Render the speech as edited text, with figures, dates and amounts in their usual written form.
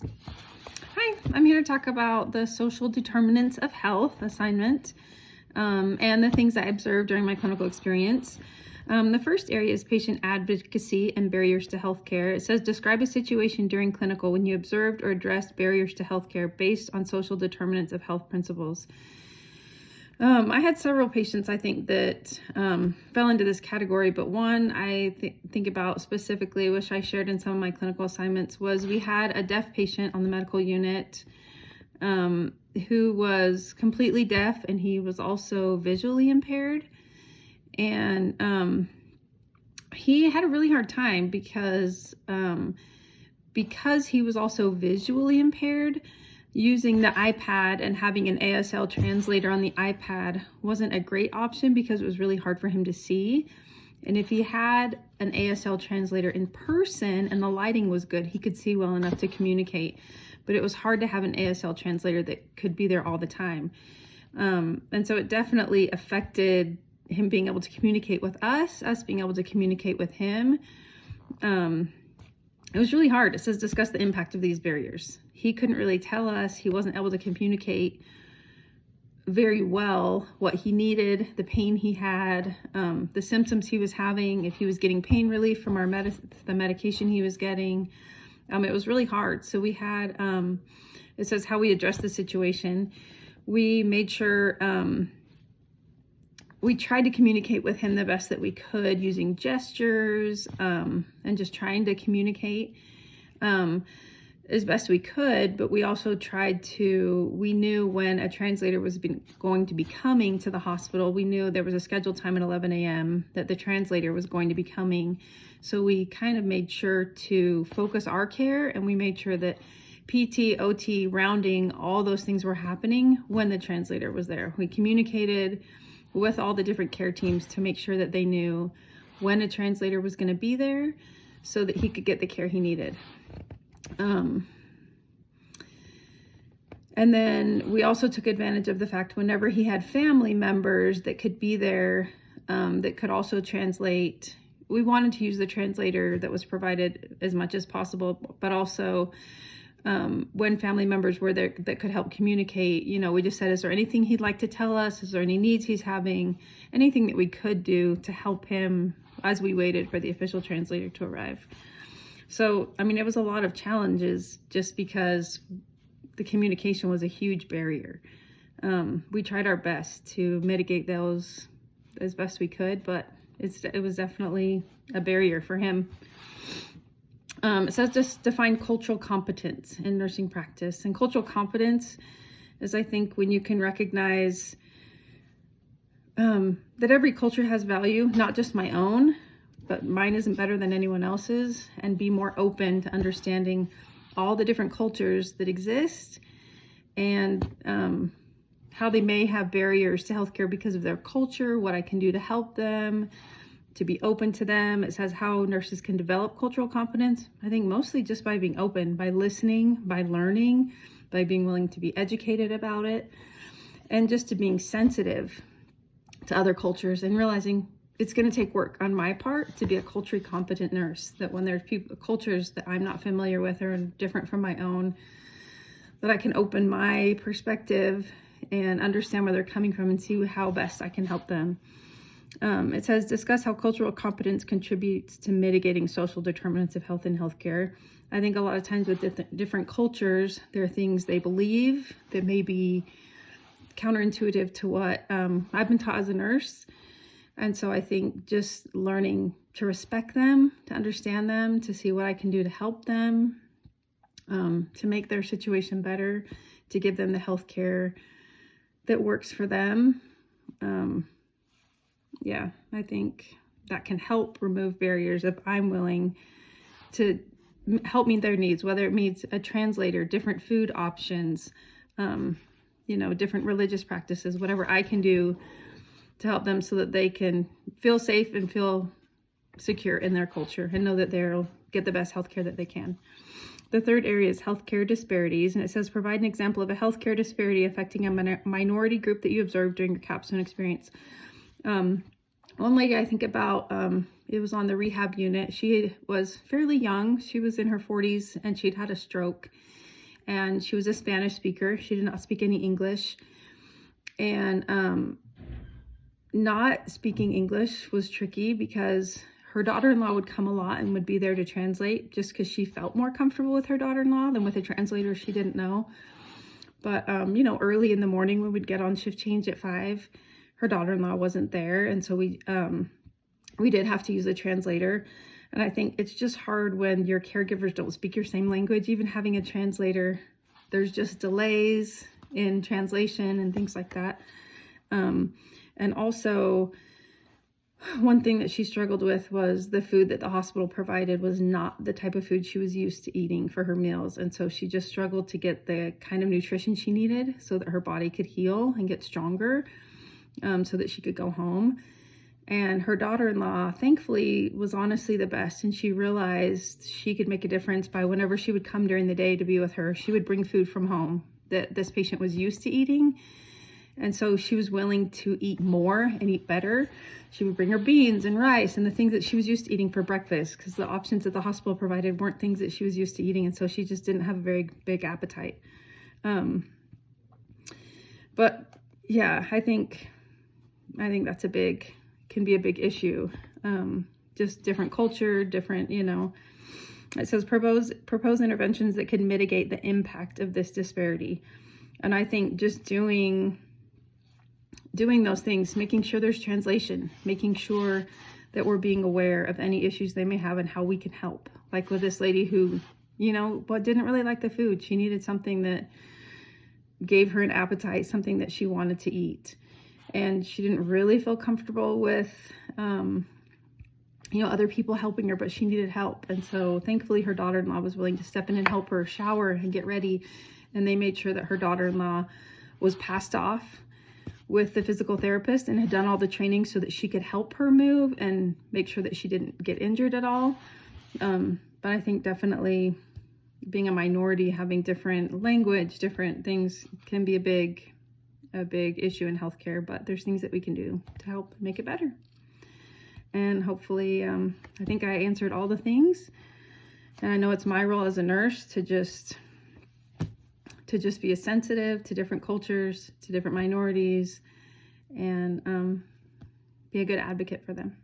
Hi, I'm here to talk about the social determinants of health assignment and the things I observed during my clinical experience. The first area is patient advocacy and barriers to healthcare. It says, describe a situation during clinical when you observed or addressed barriers to healthcare based on social determinants of health principles. I had several patients, I think, that fell into this category, but one I think about specifically, which I shared in some of my clinical assignments, was we had a deaf patient on the medical unit who was completely deaf, and he was also visually impaired. And he had a really hard time because he was also visually impaired. Using the iPad and having an ASL translator on the iPad wasn't a great option because it was really hard for him to see. And if he had an ASL translator in person and the lighting was good, he could see well enough to communicate. But it was hard to have an ASL translator that could be there all the time. And so it definitely affected him being able to communicate with us being able to communicate with him. It was really hard. It says, discuss the impact of these barriers. He couldn't really tell us. He wasn't able to communicate very well what he needed, the pain he had, the symptoms he was having, if he was getting pain relief from the medication he was getting. It was really hard. So we had, it says how we addressed the situation. We made sure, we tried to communicate with him the best that we could using gestures and just trying to communicate as best we could. But we also we knew when a translator was going to be coming to the hospital. We knew there was a scheduled time at 11 a.m. that the translator was going to be coming. So we kind of made sure to focus our care, and we made sure that PT, OT, rounding, all those things were happening when the translator was there. We communicated with all the different care teams to make sure that they knew when a translator was going to be there so that he could get the care he needed. And then we also took advantage of the fact whenever he had family members that could be there, that could also translate, we wanted to use the translator that was provided as much as possible, but also when family members were there that could help communicate, we just said, is there anything he'd like to tell us? Is there any needs he's having? Anything that we could do to help him as we waited for the official translator to arrive. So, it was a lot of challenges just because the communication was a huge barrier. We tried our best to mitigate those as best we could, but it was definitely a barrier for him. It says just define cultural competence in nursing practice. And cultural competence is, I think, when you can recognize that every culture has value, not just my own, but mine isn't better than anyone else's, and be more open to understanding all the different cultures that exist and how they may have barriers to healthcare because of their culture, what I can do to help them, to be open to them. It says how nurses can develop cultural competence. I think mostly just by being open, by listening, by learning, by being willing to be educated about it, and just to being sensitive to other cultures and realizing it's going to take work on my part to be a culturally competent nurse, that when there's cultures that I'm not familiar with or different from my own, that I can open my perspective and understand where they're coming from and see how best I can help them. It says, discuss how cultural competence contributes to mitigating social determinants of health and healthcare. I think a lot of times with different cultures, there are things they believe that may be counterintuitive to what I've been taught as a nurse. And so I think just learning to respect them, to understand them, to see what I can do to help them, to make their situation better, to give them the healthcare that works for them. I think that can help remove barriers if I'm willing to help meet their needs, whether it means a translator, different food options, different religious practices, whatever I can do to help them so that they can feel safe and feel secure in their culture and know that they'll get the best healthcare that they can. The third area is healthcare disparities, and it says provide an example of a healthcare disparity affecting a minority group that you observed during your Capstone experience. One lady I think about, it was on the rehab unit. She was fairly young. She was in her 40s and she'd had a stroke. and she was a Spanish speaker. She did not speak any English. And not speaking English was tricky because her daughter-in-law would come a lot and would be there to translate, just because she felt more comfortable with her daughter-in-law than with a translator she didn't know. But, you know, early in the morning when we'd get on shift change at 5, her daughter-in-law wasn't there. And so we did have to use a translator. And I think it's just hard when your caregivers don't speak your same language. Even having a translator, there's just delays in translation and things like that. And also, one thing that she struggled with was the food that the hospital provided was not the type of food she was used to eating for her meals. And so she just struggled to get the kind of nutrition she needed so that her body could heal and get stronger, so that she could go home. And her daughter-in-law, thankfully, was honestly the best. And she realized she could make a difference by whenever she would come during the day to be with her, she would bring food from home that this patient was used to eating. And so she was willing to eat more and eat better. She would bring her beans and rice and the things that she was used to eating for breakfast, because the options that the hospital provided weren't things that she was used to eating. And so she just didn't have a very big appetite. But yeah, I think that's can be a big issue. Just different culture, different, you know. It says propose interventions that could mitigate the impact of this disparity. And I think just doing those things, making sure there's translation, making sure that we're being aware of any issues they may have and how we can help. Like with this lady who, you know, didn't really like the food. She needed something that gave her an appetite, something that she wanted to eat. And she didn't really feel comfortable with, you know, other people helping her, but she needed help. And so thankfully her daughter-in-law was willing to step in and help her shower and get ready. And they made sure that her daughter-in-law was passed off with the physical therapist and had done all the training so that she could help her move and make sure that she didn't get injured at all. But I think definitely being a minority, having different language, different things can be a big issue in healthcare, but there's things that we can do to help make it better. And hopefully, I think I answered all the things. And I know it's my role as a nurse to just be as sensitive to different cultures, to different minorities, and be a good advocate for them.